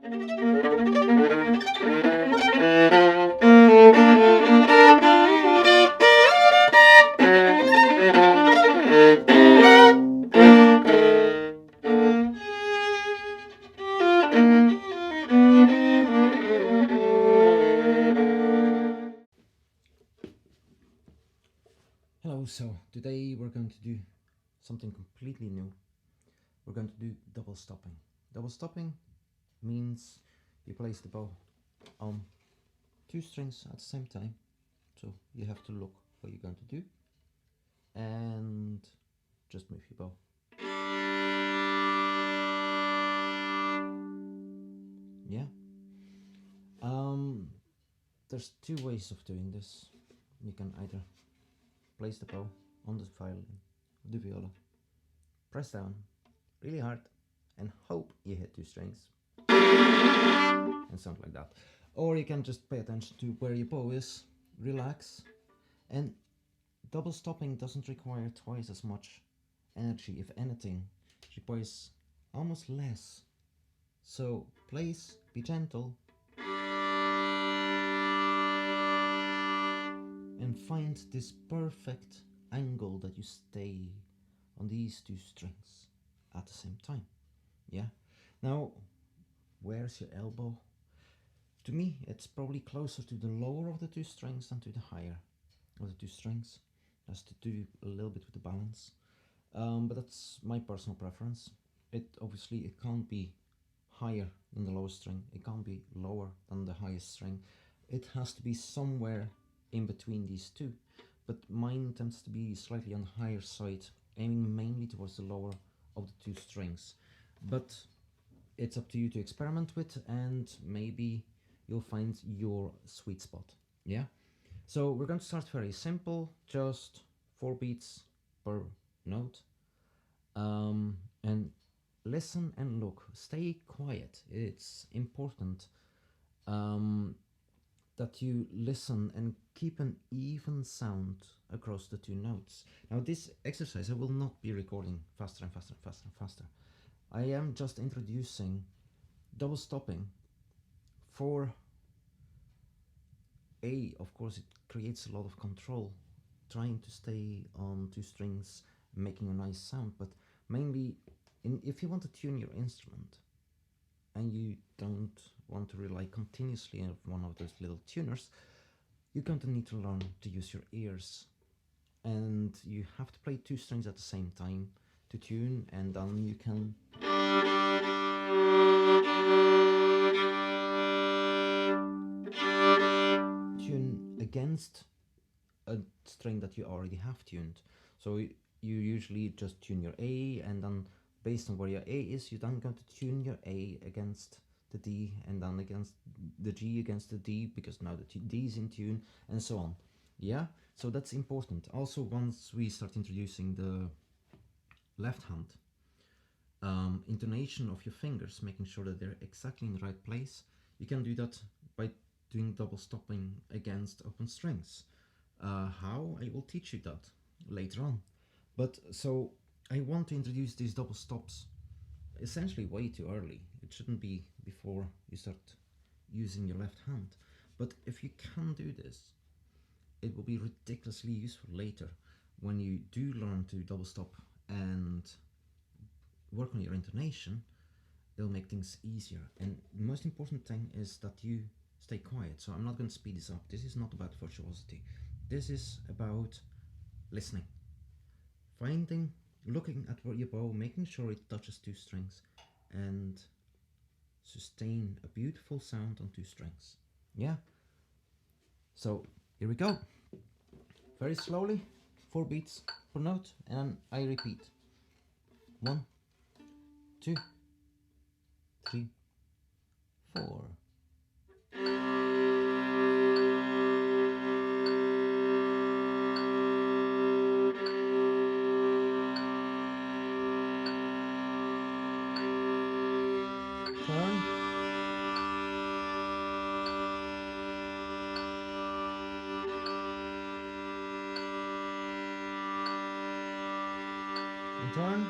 Hello, so today we're going to do something completely new. We're going to do double stopping. Double stopping means you place the bow on two strings at the same time. So you have to look what you're going to do and just move your bow. Yeah. There's two ways of doing this. You can either place the bow on the violin, the viola, press down really hard and hope you hit two strings and something like that. Or you can just pay attention to where your bow is, relax, and double stopping doesn't require twice as much energy. If anything, it requires almost less. So place, be gentle, and find this perfect angle that you stay on these two strings at the same time. Yeah. Now, where's your elbow? To me, it's probably closer to the lower of the two strings than to the higher of the two strings. Has to do a little bit with the balance, but that's my personal preference. It can't be higher than the lowest string. It can't be lower than the highest string. It has to be somewhere in between these two. But mine tends to be slightly on the higher side, aiming mainly towards the lower of the two strings. But it's up to you to experiment with, and maybe you'll find your sweet spot. Yeah. So we're going to start very simple, just 4 beats per note. And listen and look. Stay quiet. It's important that you listen and keep an even sound across the two notes. Now, this exercise I will not be recording faster and faster and faster and faster. I am just introducing double stopping for of course, it creates a lot of control, trying to stay on two strings, making a nice sound, but mainly if you want to tune your instrument and you don't want to rely continuously on one of those little tuners, you're going to need to learn to use your ears, and you have to play two strings at the same time to tune, and then you can tune against a string that you already have tuned. So you usually just tune your A, and then based on where your A is, you then going to tune your A against the D, and then against the G against the D, because now the D is in tune, and so on. Yeah, so that's important. Also, once we start introducing the left hand, intonation of your fingers, making sure that they're exactly in the right place, you can do that by doing double stopping against open strings. How? I will teach you that later on. But so I want to introduce these double stops essentially way too early. It shouldn't be before you start using your left hand. But if you can do this, it will be ridiculously useful later when you do learn to double stop and work on your intonation. It'll make things easier. And the most important thing is that you stay quiet. So I'm not going to speed this up. This is not about virtuosity. This is about listening, looking at your bow, making sure it touches two strings, and sustain a beautiful sound on two strings. Yeah. So here we go. Very slowly, 4 beats per note, and I repeat. 1, 2, 3, 4. Turn. And turn.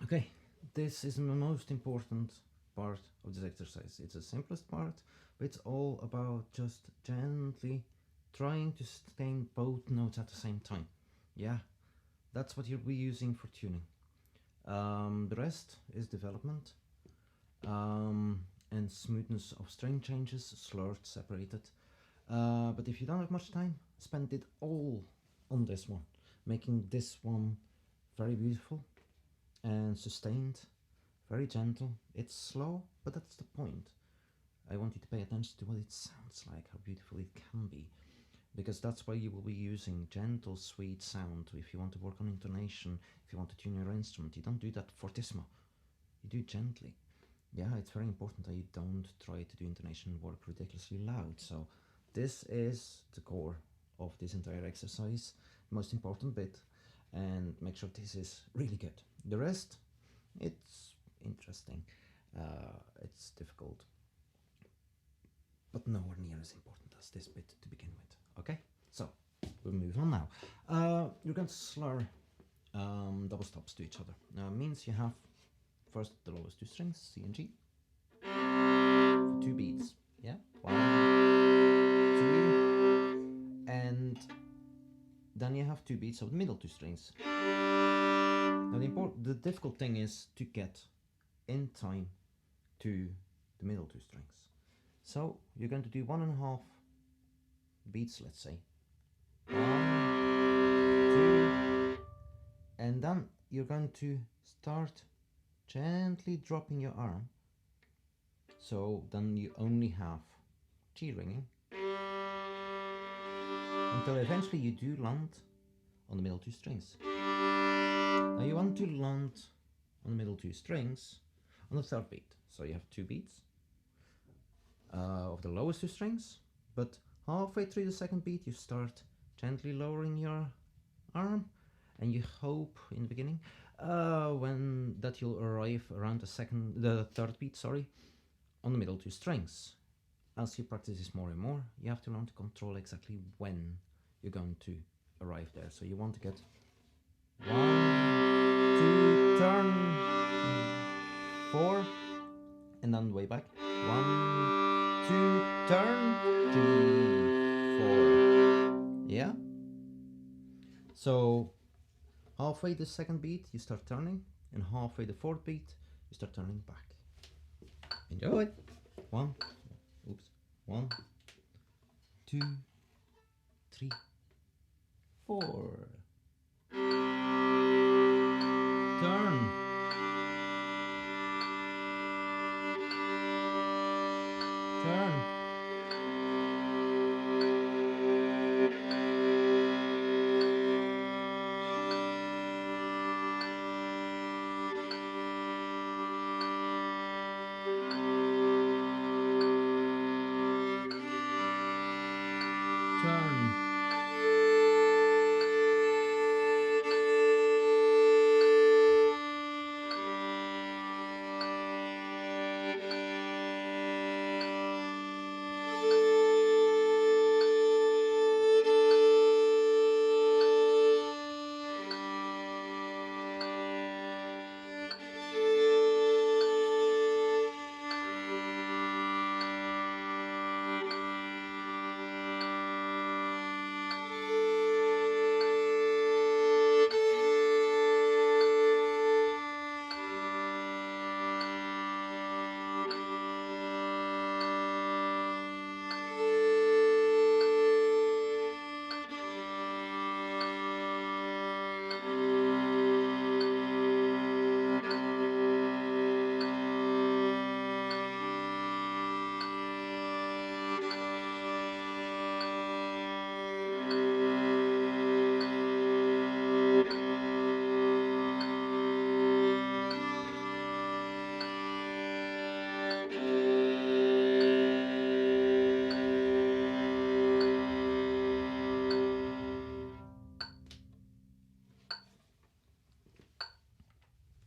Okay, this is the most important part of this exercise. It's the simplest part, but it's all about just gently trying to sustain both notes at the same time. Yeah, that's what you'll be using for tuning. The rest is development and smoothness of string changes, slurred, separated. But if you don't have much time, spend it all on this one, making this one very beautiful and sustained, very gentle. It's slow, but that's the point. I want you to pay attention to what it sounds like, how beautiful it can be, because that's why you will be using gentle, sweet sound. If you want to work on intonation, if you want to tune your instrument, you don't do that fortissimo, you do it gently. Yeah, it's very important that you don't try to do intonation work ridiculously loud. So this is the core of this entire exercise, most important bit, and make sure this is really good. The rest, it's interesting, it's difficult, but nowhere near as important as this bit to begin with. Okay, so we'll move on now. You're going to slur double stops to each other. Now it means you have first the lowest two strings, C and G, for 2 beats. Yeah, 1, 2, and then you have 2 beats of the middle 2 strings. Now the difficult thing is to get in time to the middle 2 strings. So you're going to do 1.5 beats, let's say. 1, 2, and then you're going to start gently dropping your arm. So then you only have G ringing until eventually you do land on the middle 2 strings. Now you want to land on the middle 2 strings on the 3rd beat. So you have 2 beats of the lowest 2 strings, but halfway through the 2nd beat you start gently lowering your arm, and you hope in the beginning when that you'll arrive around the 3rd beat, sorry, on the middle 2 strings. As you practice this more and more, you have to learn to control exactly when you're going to arrive there. So you want to get 1, 2, turn, 4, and then way back. 1, 2, turn, 3, 4. Yeah? So halfway the 2nd beat you start turning, and halfway the 4th beat you start turning back. Enjoy it. 1, 2, 3, 4. Turn. Turn.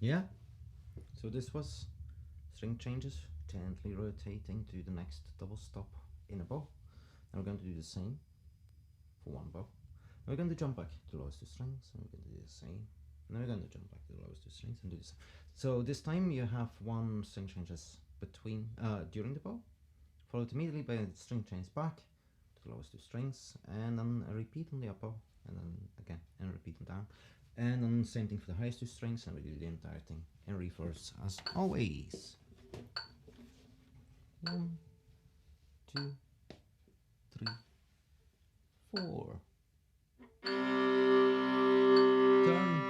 Yeah. So this was string changes, gently rotating to the next double stop in a bow. Now we're going to do the same for one bow. Now we're going to jump back to the lowest two strings, and we're going to do the same. Now we're going to jump back to the lowest two strings and do the same. So this time you have one string changes between during the bow, followed immediately by a string change back to the lowest two strings, and then a repeat on the up bow, and then again and repeat on down, and then same thing for the highest two strings, and we do the entire thing in reverse as always. 1, 2, 3, 4. Turn.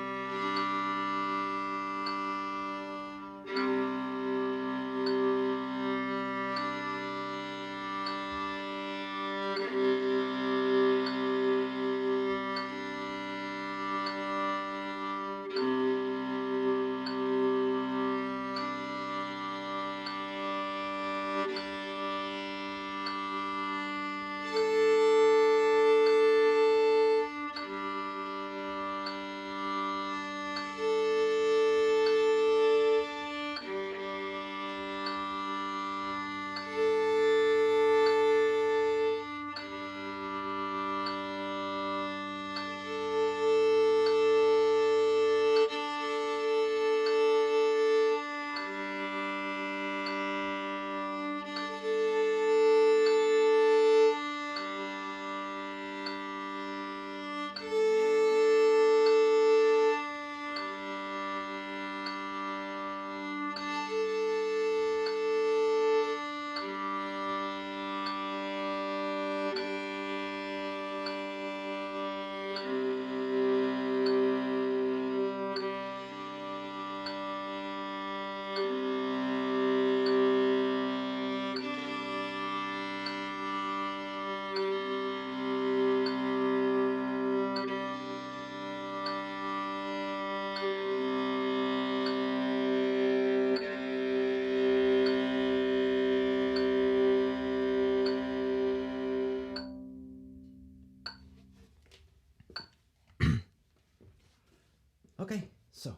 Okay, so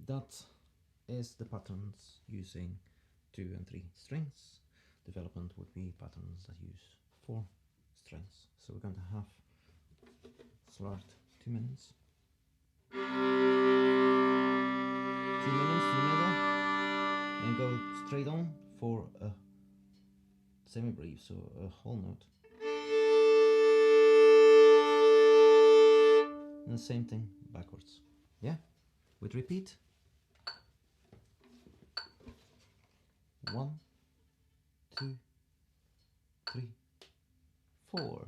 that is the patterns using 2 and 3 strings. Development would be patterns that use 4 strings. So we're going to have start 2 minutes. 2 minutes to the middle, and go straight on for a semi-brief, so a whole note. And the same thing backwards. Yeah? With repeat. 1, 2, 3, 4.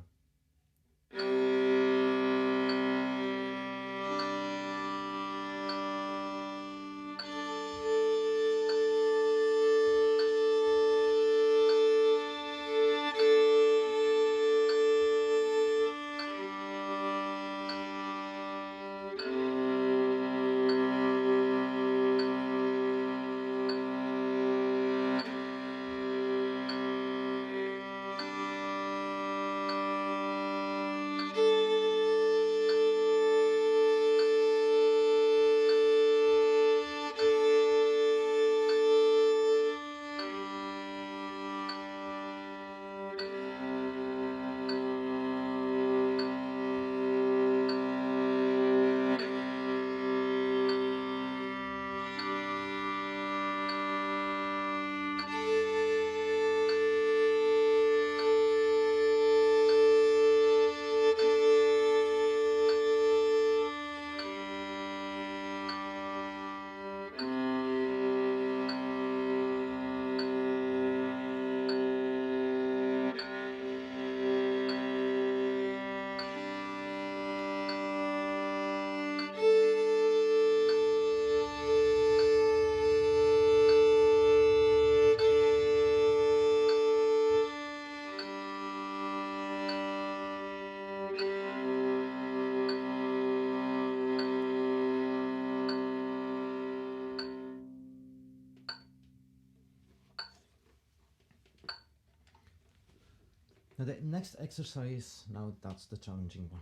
Now the next exercise, now that's the challenging one.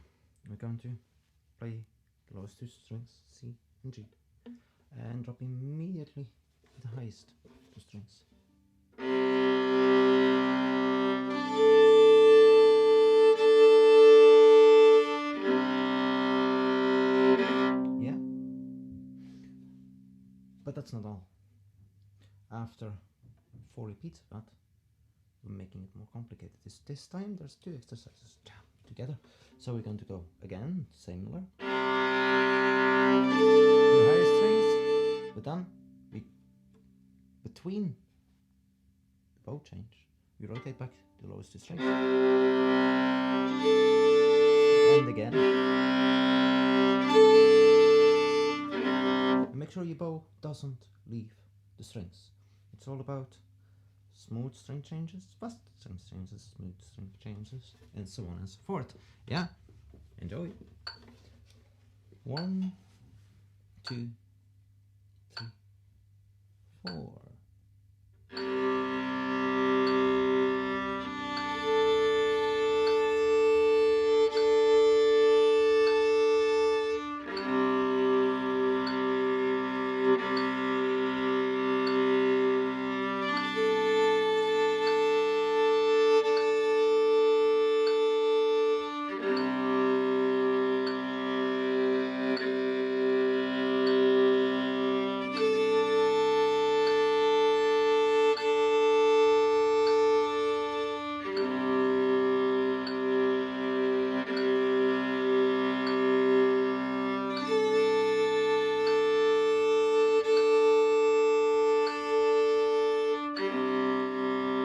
We're going to play the lowest two strings, C and G, and drop immediately to the highest two strings. Yeah, but that's not all. After 4 repeats of that, we're making it more complicated. This time there's 2 exercises together. So we're going to go again, similar. The highest strings, but then between the bow change, we rotate back the lowest 2 strings. And again. And make sure your bow doesn't leave the strings. It's all about smooth string changes, fast string changes, smooth string changes, and so on and so forth. Yeah, enjoy. 1, 2, 3, 4.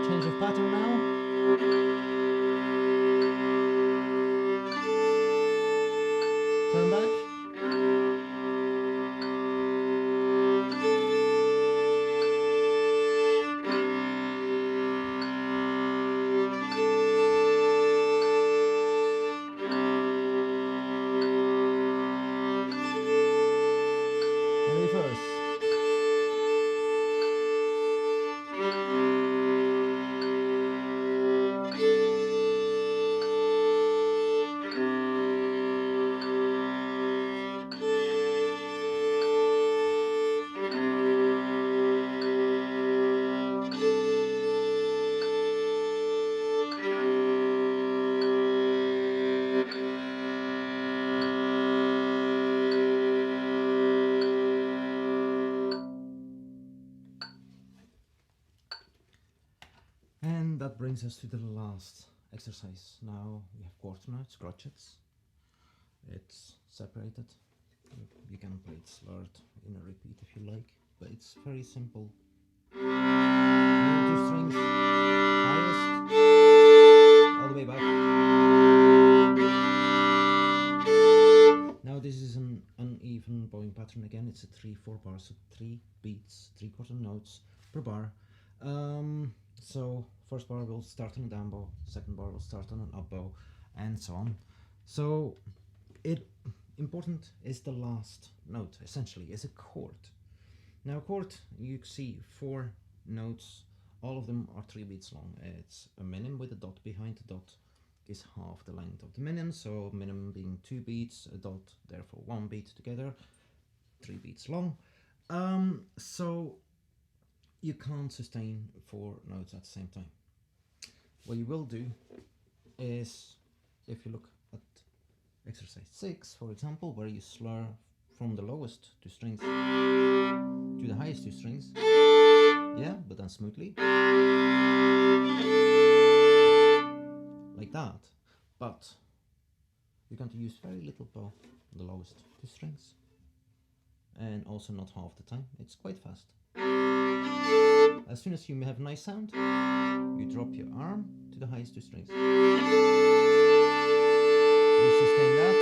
Change of pattern now. Turn back. And reverse. And that brings us to the last exercise. Now we have quarter notes, crotchets. It's separated. You can play it slurred in a repeat if you like, but it's very simple. 2 strings, highest, all the way back. Now this is an uneven bowing pattern again. It's a 3/4 bar, so 3 beats, 3/4 notes per bar. So first bar will start on a down bow, second bar will start on an up bow, and so on. So important is the last note, essentially, is a chord. Now chord, you see 4 notes, all of them are 3 beats long. It's a minim with a dot behind. The dot is half the length of the minim, so minim being 2 beats, a dot therefore 1 beat together, 3 beats long. So you can't sustain 4 notes at the same time. What you will do is, if you look at exercise 6, for example, where you slur from the lowest 2 strings to the highest 2 strings, yeah, but then smoothly, like that. But you're going to use very little bow on the lowest 2 strings, and also not half the time. It's quite fast. As soon as you have nice sound, you drop your arm to the highest 2 strings. You sustain that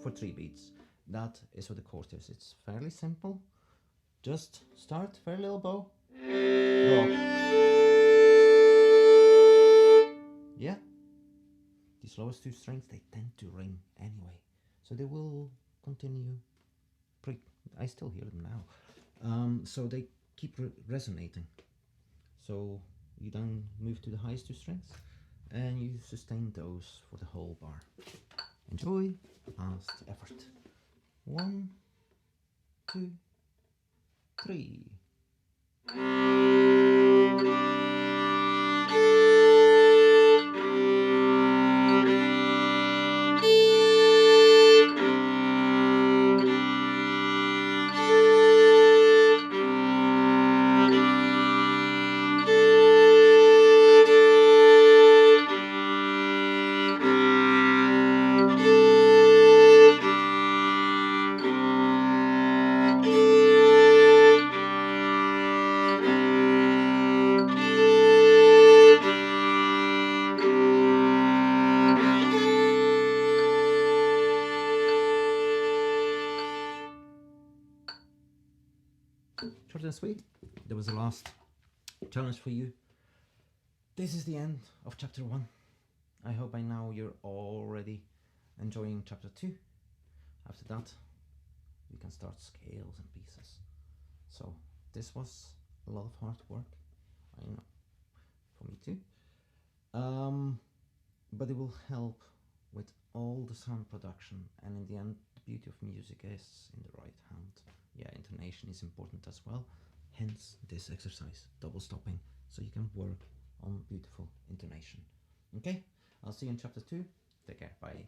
for 3 beats. That is what the chord is. It's fairly simple. Just start, very little bow, drop. Yeah. These lowest 2 strings, they tend to ring anyway, so they will continue. I still hear them now. So they keep resonating. So you then move to the highest 2 strings and you sustain those for the whole bar. Enjoy. Last effort. 1, 2, 3. Short and sweet. That was the last challenge for you. This is the end of chapter 1. I hope by now you're already enjoying chapter 2. After that, you can start scales and pieces. So this was a lot of hard work, I know, for me too. But it will help with all the sound production, and in the end, the beauty of music is in the right hand. Yeah, intonation is important as well. Hence this exercise, double stopping, so you can work on beautiful intonation. Okay, I'll see you in chapter 2. Take care, bye.